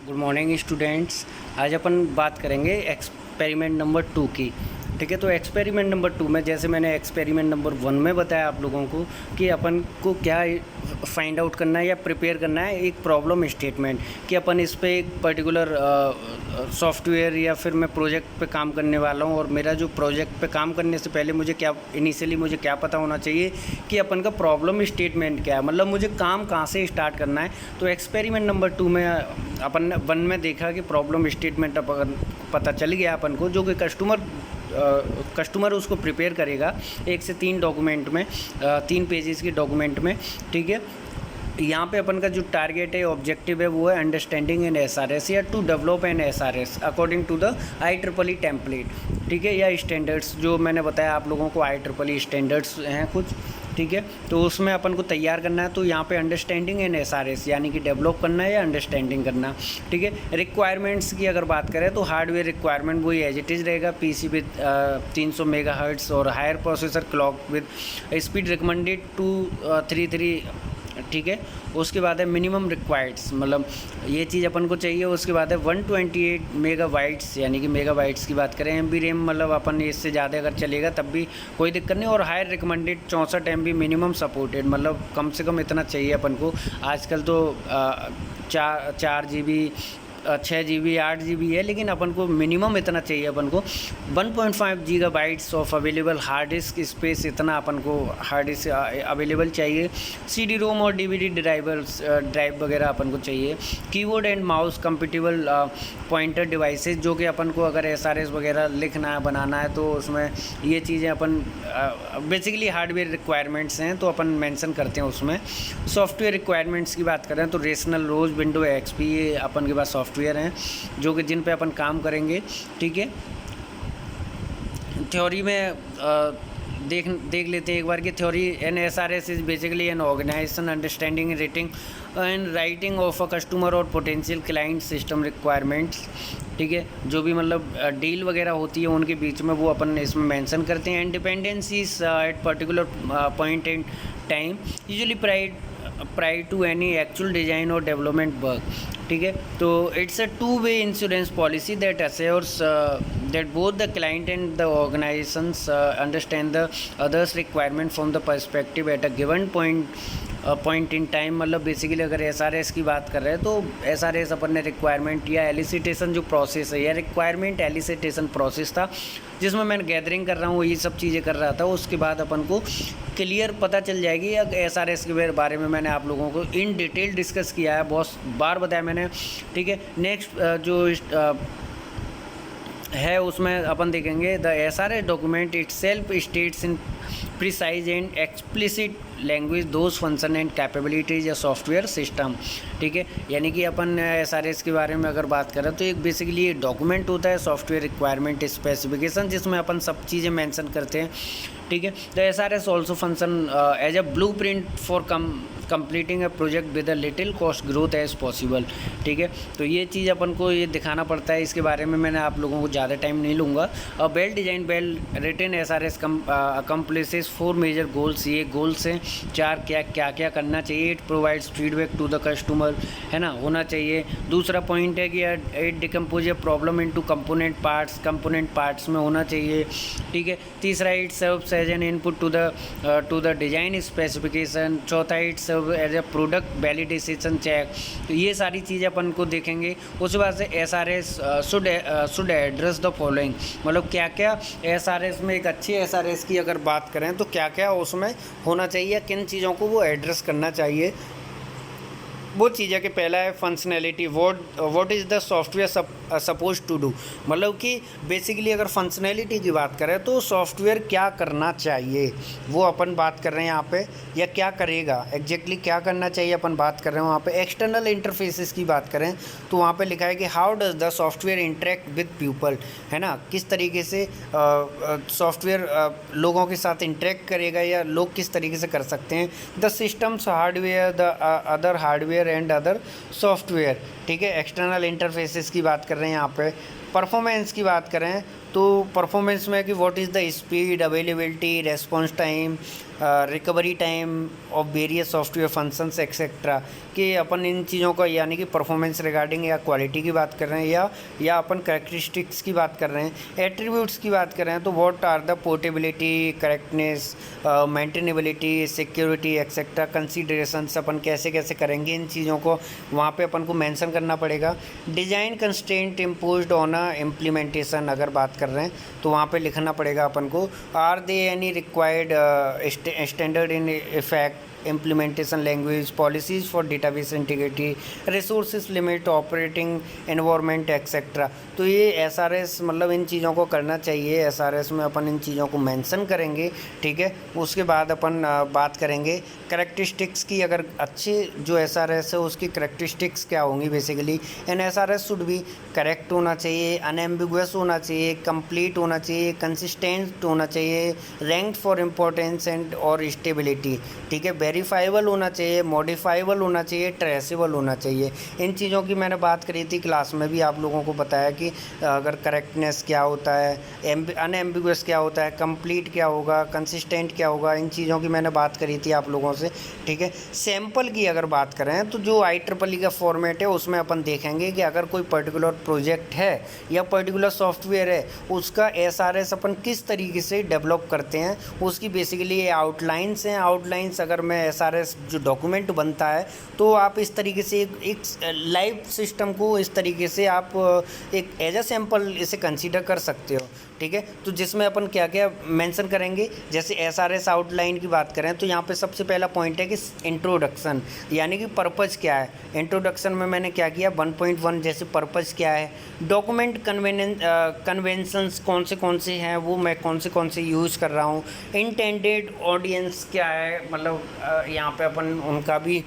Good morning students. आज अपन बात करेंगे एक्सपेरिमेंट नंबर 2 की। ठीक है, तो एक्सपेरिमेंट नंबर 2 में जैसे मैंने एक्सपेरिमेंट नंबर 1 में बताया आप लोगों को कि अपन को क्या फाइंड आउट करना है या प्रिपेयर करना है एक प्रॉब्लम स्टेटमेंट कि अपन इस पे एक पर्टिकुलर सॉफ्टवेयर या फिर मैं प्रोजेक्ट पे काम करने वाला हूँ और मेरा जो प्रोजेक्ट पे काम करने से पहले मुझे क्या पता होना चाहिए कि अपन का प्रॉब्लम स्टेटमेंट क्या है, मतलब मुझे काम कहाँ से स्टार्ट करना है। तो एक्सपेरिमेंट नंबर 2 में अपन 1 में देखा कि प्रॉब्लम स्टेटमेंट अपन पता चल गया अपन को, जो कि कस्टमर उसको प्रिपेयर करेगा 1 से 3 डॉक्यूमेंट में, 3 पेजेस की डॉक्यूमेंट में। ठीक है, यहाँ पे अपन का जो टारगेट है ऑब्जेक्टिव है वो है अंडरस्टैंडिंग इन एसआरएस या to develop an SRS according to the IEEE template. ठीक है, या स्टैंडर्ड्स जो मैंने बताया आप लोगों को IEEE स्टैंडर्ड्स हैं कुछ। ठीक है, तो उसमें अपन को तैयार करना है। तो यहाँ पे अंडरस्टैंडिंग इन एसआरएस यानी कि डेवलप करना है या अंडरस्टैंडिंग करना। ठीक है, रिक्वायरमेंट्स की अगर बात करें तो हार्डवेयर रिक्वायरमेंट वही एज इट इज़ रहेगा, PC विद 300 मेगाहर्ट्ज़ और higher processor clock with speed recommended 233। ठीक है, उसके बाद है मिनिमम रिक्वायर्ड्स, मतलब ये चीज़ अपन को चाहिए। उसके बाद है 128 मेगाबाइट्स यानी कि मेगाबाइट्स की बात करें, MB रैम, मतलब अपन इससे ज़्यादा अगर चलेगा तब भी कोई दिक्कत नहीं। और higher recommended 64 MB minimum supported, मतलब कम से कम इतना चाहिए अपन को। आजकल तो 4 GB 6 GB 8 GB है, लेकिन अपन को मिनिमम इतना चाहिए। अपन को 1.5 gigabytes of available hard disk space, इतना अपन को हार्ड डिस्क अवेलेबल चाहिए। CD-ROM और DVD ड्राइव वगैरह अपन को चाहिए। Keyboard and mouse compatible pointer devices, जो कि अपन को अगर SRS वगैरह लिखना है बनाना है तो उसमें ये चीज़ें अपन बेसिकली हार्डवेयर रिक्वायरमेंट्स हैं तो अपन मेंशन करते हैं उसमें। सॉफ्टवेयर रिक्वायरमेंट्स की बात करें तो रेशनल, रोज, विंडो XP, ये अपन के पास सॉफ्टवेयर हैं जो कि जिन पे अपन काम करेंगे। ठीक है, थ्योरी में देख लेते हैं एक बार की theory. An SRS is basically an organization understanding reading and writing of a customer और पोटेंशियल क्लाइंट सिस्टम रिक्वायरमेंट्स। ठीक है, जो भी मतलब डील वगैरह होती है उनके बीच में वो अपन इसमें मेंशन करते हैं। And dependencies at particular point in time usually prior to any actual design और डेवलपमेंट वर्क। ठीक है, तो it's a two way insurance policy that assures that both the client and the organizations understand the others requirement from the perspective at a given point in time. मतलब basically अगर SRS की बात कर रहे हैं तो SRS अपन ने रिक्वायरमेंट या एलिसिटेशन जो प्रोसेस है या रिक्वायरमेंट एलिसिटेशन प्रोसेस था जिसमें मैं गैदरिंग कर रहा हूँ, ये सब चीज़ें कर रहा था। उसके बाद अपन को क्लियर पता चल जाएगी। या SRS के बारे में मैंने आप लोगों को इन डिटेल डिस्कस किया है, बहुत बार बताया मैंने। ठीक है, नेक्स्ट जो है उसमें अपन देखेंगे the SRS document it self states in precise and explicit language those function and capabilities या सॉफ्टवेयर सिस्टम। ठीक है, यानी कि अपन SRS के बारे में अगर बात करें तो एक बेसिकली डॉक्यूमेंट होता है सॉफ्टवेयर रिक्वायरमेंट स्पेसिफिकेशन, जिसमें अपन सब चीज़ें मेंशन करते हैं। ठीक है, the SRS also function as a blueprint for completing a project with a little cost growth as possible. ठीक है, तो ये चीज़ अपन को ये दिखाना पड़ता है। इसके बारे में मैंने आप लोगों को ज़्यादा टाइम नहीं लूँगा। Well design well written SRS accomplishes 4 major goals. ये गोल्स हैं 4, क्या करना चाहिए। It provides feedback to the customer, है ना, होना चाहिए। दूसरा पॉइंट है कि it decompose a problem into component parts में होना चाहिए। ठीक है, तीसरा it serves as an input to the design specification. चौथा it serve as a product validation check. तो ये सारी चीज़ें अपन को देखेंगे। उसके बाद से SRS should address the following, मतलब क्या क्या SRS में, एक अच्छी SRS की अगर बात करें तो क्या क्या उसमें होना चाहिए, किन चीज़ों को वो एड्रेस करना चाहिए। वो चीज़ है कि पहला है functionality, what is the software suppose to do, मतलब कि बेसिकली अगर फंक्शनैलिटी की बात करें तो सॉफ्टवेयर क्या करना चाहिए वो अपन बात कर रहे हैं यहाँ पे, या क्या करेगा एग्जैक्टली क्या करना चाहिए अपन बात कर रहे हैं वहाँ पे। एक्सटर्नल इंटरफेसेस की बात करें तो वहाँ पे लिखा है कि how does the software interact with people, है ना, किस तरीके से सॉफ्टवेयर लोगों के साथ इंटरेक्ट करेगा या लोग किस तरीके से कर सकते हैं। The systems hardware, the other hardware and other software. ठीक है, एक्सटर्नल इंटरफेसेस की बात कर रहे हैं यहाँ पे। परफॉर्मेंस की बात करें तो परफॉर्मेंस में कि what is the speed, availability, response time, recovery time of various software functions etcetera, कि अपन इन चीज़ों का यानी कि परफॉर्मेंस रिगार्डिंग या क्वालिटी की बात कर रहे हैं या अपन कैरेक्टरिस्टिक्स की बात कर रहे हैं। एट्रीब्यूट्स की बात कर रहे हैं तो what are the portability, correctness, maintainability, security etcetera considerations अपन कैसे कैसे करेंगे, इन चीज़ों को वहाँ पे अपन को मेंशन करना पड़ेगा। Design constraint imposed on a implementation अगर बात कर रहे हैं तो वहाँ पे लिखना पड़ेगा अपन को। Are they any required standard in effect, implementation language, policies for database integrity, resources limit, operating environment etcetera. तो ये SRS मतलब इन चीज़ों को करना चाहिए। SRS में अपन इन चीज़ों को मेंशन करेंगे, ठीक है। उसके बाद अपन बात करेंगे करेक्टरिस्टिक्स की। अगर अच्छे जो SRS है उसकी करेक्टरिस्टिक्स क्या होंगी बेसिकली, एन SRS शुड भी करेक्ट होना चाहिए, अनएम्बिगुअस होना चाहिए, कंप्लीट होना चाहिए, कंसिस्टेंट होना चाहिए, रैंक्ड फॉर इम्पोर्टेंस एंड और स्टेबिलिटी, ठीक है। वेरीफाइबल होना चाहिए, मॉडिफाइबल होना चाहिए, ट्रेसेबल होना चाहिए। इन चीज़ों की मैंने बात करी थी क्लास में भी, आप लोगों को बताया कि अगर करेक्टनेस क्या होता है, अनएम्बिगुअस क्या होता है, कंप्लीट क्या होगा, कंसिस्टेंट क्या होगा, इन चीज़ों की मैंने बात करी थी आप लोगों से, ठीक है। सैम्पल की अगर बात करें तो जो IEEE का फॉर्मेट है उसमें अपन देखेंगे कि अगर कोई पर्टिकुलर प्रोजेक्ट है या पर्टिकुलर सॉफ्टवेयर है उसका SRS अपन किस तरीके से डेवलप करते हैं, उसकी बेसिकली ये आउटलाइंस हैं। आउटलाइंस अगर मैं SRS जो डॉक्यूमेंट बनता है तो आप इस तरीके से एक लाइव सिस्टम को इस तरीके से आप एक एज अ सैम्पल इसे कंसीडर कर सकते हो, ठीक है। तो जिसमें अपन क्या क्या मेंशन करेंगे, जैसे SRS आउटलाइन की बात करें तो यहाँ पे सबसे पहला पॉइंट है कि इंट्रोडक्शन, यानी कि पर्पज़ क्या है। इंट्रोडक्शन में मैंने क्या किया 1.1 जैसे पर्पज़ क्या है, डॉक्यूमेंट कन्वेंशंस कौन से हैं वो मैं कौन से यूज़ कर रहा हूँ, इंटेंडेड ऑडियंस क्या है, मतलब यहाँ पे अपन उनका भी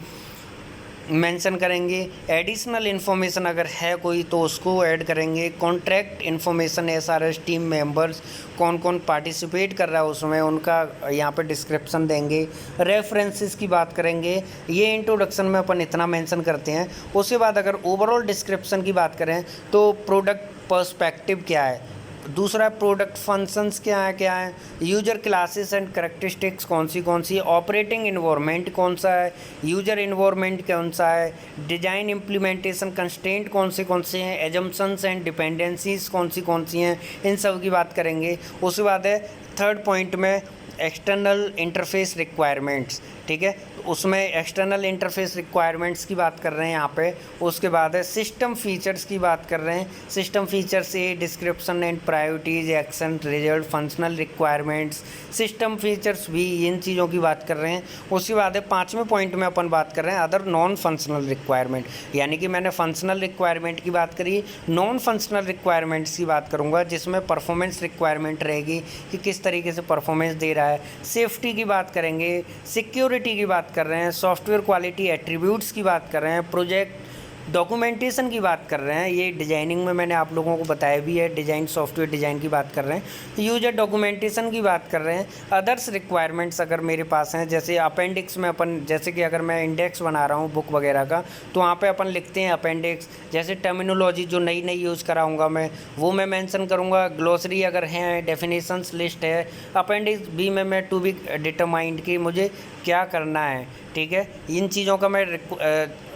मेंशन करेंगे। एडिशनल इन्फॉर्मेशन अगर है कोई तो उसको ऐड करेंगे। Contract information, SRS team members कौन कौन पार्टिसिपेट कर रहा है उसमें उनका यहाँ पे डिस्क्रिप्शन देंगे। रेफरेंसेस की बात करेंगे, ये इंट्रोडक्शन में अपन इतना मेंशन करते हैं। उसके बाद अगर ओवरऑल डिस्क्रिप्शन की बात करें तो प्रोडक्ट पर्सपेक्टिव क्या है, दूसरा प्रोडक्ट फंक्शंस क्या है, यूजर क्लासेस एंड करेक्टरिस्टिक्स कौन सी, ऑपरेटिंग इन्वायरमेंट कौन सा है, यूजर इन्वायरमेंट कौन सा है, डिजाइन इम्प्लीमेंटेशन कंस्ट्रेंट कौन से हैं, एजम्पशंस एंड डिपेंडेंसीज कौन सी हैं, इन सब की बात करेंगे। उसके बाद है थर्ड पॉइंट में एक्सटर्नल इंटरफेस रिक्वायरमेंट्स, ठीक है। उसमें एक्सटर्नल इंटरफेस रिक्वायरमेंट्स की बात कर रहे हैं यहाँ पे। उसके बाद है सिस्टम फीचर्स की बात कर रहे हैं। सिस्टम फीचर्स ये description and priorities, action, result, functional requirements, system features भी इन चीज़ों की बात कर रहे हैं। उसके बाद है पाँचवें पॉइंट में अपन बात कर रहे हैं अदर नॉन फंक्शनल रिक्वायरमेंट, यानी कि मैंने फंक्शनल रिक्वायरमेंट की बात करी, नॉन फंक्शनल रिक्वायरमेंट्स की बात करूँगा जिसमें परफॉर्मेंस रिक्वायरमेंट रहेगी कि किस तरीके से परफॉर्मेंस दे रहा है। सेफ्टी की बात करेंगे, सिक्योरिटी की बात कर रहे हैं, सॉफ्टवेयर क्वालिटी एट्रीब्यूट्स की बात कर रहे हैं, प्रोजेक्ट डॉक्यूमेंटेशन की बात कर रहे हैं। ये डिजाइनिंग में मैंने आप लोगों को बताया भी है, डिज़ाइन सॉफ्टवेयर डिज़ाइन की बात कर रहे हैं, यूजर डॉक्यूमेंटेशन की बात कर रहे हैं। अदर्स रिक्वायरमेंट्स अगर मेरे पास हैं, जैसे अपेंडिक्स में अपन, जैसे कि अगर मैं इंडेक्स बना रहा हूँ बुक वगैरह का तो वहाँ पे अपन लिखते हैं अपेंडिक्स। जैसे टर्मिनोलॉजी जो नई यूज़ कराऊँगा मैं वो मैं मेंशन करूँगा। ग्लोसरी अगर हैं, डेफिनेशंस लिस्ट है। अपेंडिक्स बी में मैं टू बी डिटरमाइंड कि मुझे क्या करना है, ठीक है। इन चीज़ों का मैं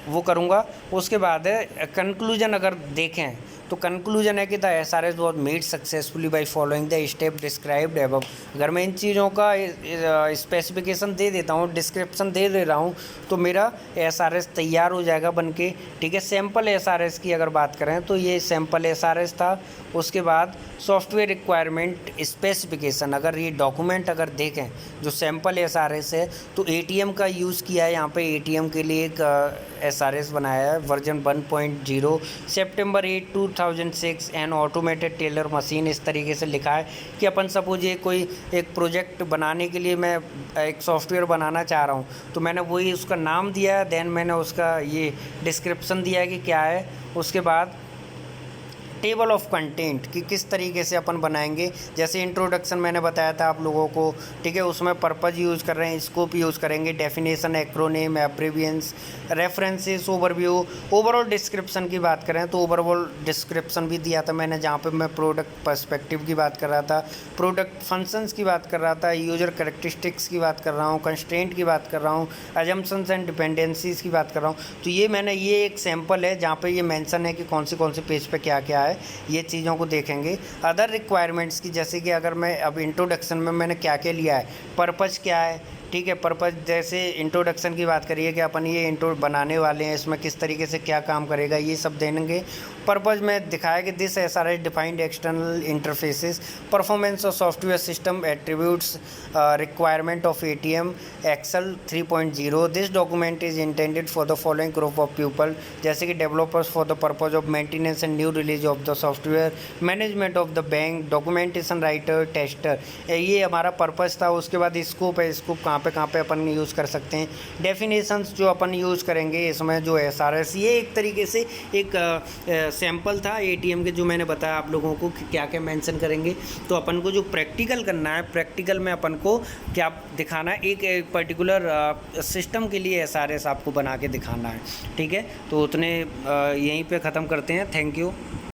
वो करूँगा। उसके बाद है कंक्लूजन अगर देखें तो कंक्लूजन है कि the SRS was made successfully by following the step described above. अगर मैं इन चीज़ों का स्पेसिफिकेशन दे देता हूँ, डिस्क्रिप्शन दे रहा हूँ तो मेरा SRS तैयार हो जाएगा बन के, ठीक है। सैम्पल SRS की अगर बात करें तो ये सैम्पल SRS था। उसके बाद सॉफ्टवेयर रिक्वायरमेंट स्पेसिफिकेशन, अगर ये डॉक्यूमेंट अगर देखें जो सैम्पल SRS है तो ATM का यूज़ किया है। यहाँ पे ATM के लिए एक SRS बनाया है version 1.0 September 8, 2006 and automated teller machine. इस तरीके से लिखा है कि अपन सपोज ये कोई एक प्रोजेक्ट बनाने के लिए मैं एक सॉफ्टवेयर बनाना चाह रहा हूँ तो मैंने वही उसका नाम दिया, देन मैंने उसका ये डिस्क्रिप्शन दिया है कि क्या है। उसके बाद टेबल ऑफ कंटेंट कि किस तरीके से अपन बनाएंगे। जैसे इंट्रोडक्शन मैंने बताया था आप लोगों को, ठीक है, उसमें पर्पज़ यूज़ कर रहे हैं, स्कोप यूज़ करेंगे, definition, acronym, abbreviations, references, overview. Overall description की बात करें तो ओवरऑल डिस्क्रिप्शन भी दिया था मैंने, जहाँ पे मैं प्रोडक्ट पर्सपेक्टिव की बात कर रहा था, प्रोडक्ट फंक्शंस की बात कर रहा था, यूजर कैरेक्टरिस्टिक्स की बात कर रहा हूँ, कंस्ट्रेंट की बात कर रहा हूँ, अजम्पशंस एंड डिपेंडेंसीज की बात कर रहा हूँ। तो ये एक सैम्पल है जहाँ पे ये मेंशन है कि कौन से पेज पे क्या क्या है, ये चीज़ों को देखेंगे। अदर रिक्वायरमेंट्स की, जैसे कि अगर मैं अब इंट्रोडक्शन में मैंने क्या क्या लिया है, पर्पज़ क्या है, ठीक है, पर्पज़ जैसे इंट्रोडक्शन की बात करिए कि अपन ये इंट्रो बनाने वाले हैं, इसमें किस तरीके से क्या काम करेगा, ये सब देंगे। पर्पज़ में दिखाया कि this SRS defined external interfaces, performance of software system, attributes, requirement of ATM, excel 3.0। This document is intended for the following group of people, जैसे कि developers for the purpose of maintenance and new release of the software, management of the bank, documentation writer, tester. ये हमारा purpose था। उसके बाद scope है, scope कहाँ पे अपन यूज़ कर सकते हैं, डेफिनेशंस जो अपन यूज़ करेंगे इसमें, जो SRS, ये एक तरीके से एक सैम्पल था ATM के, जो मैंने बताया आप लोगों को कि क्या क्या मेंशन करेंगे। तो अपन को जो प्रैक्टिकल करना है, प्रैक्टिकल में अपन को क्या दिखाना है, एक पर्टिकुलर सिस्टम के लिए SRS आपको बना के दिखाना है, ठीक है। तो उतने यहीं पे ख़त्म करते हैं। Thank you.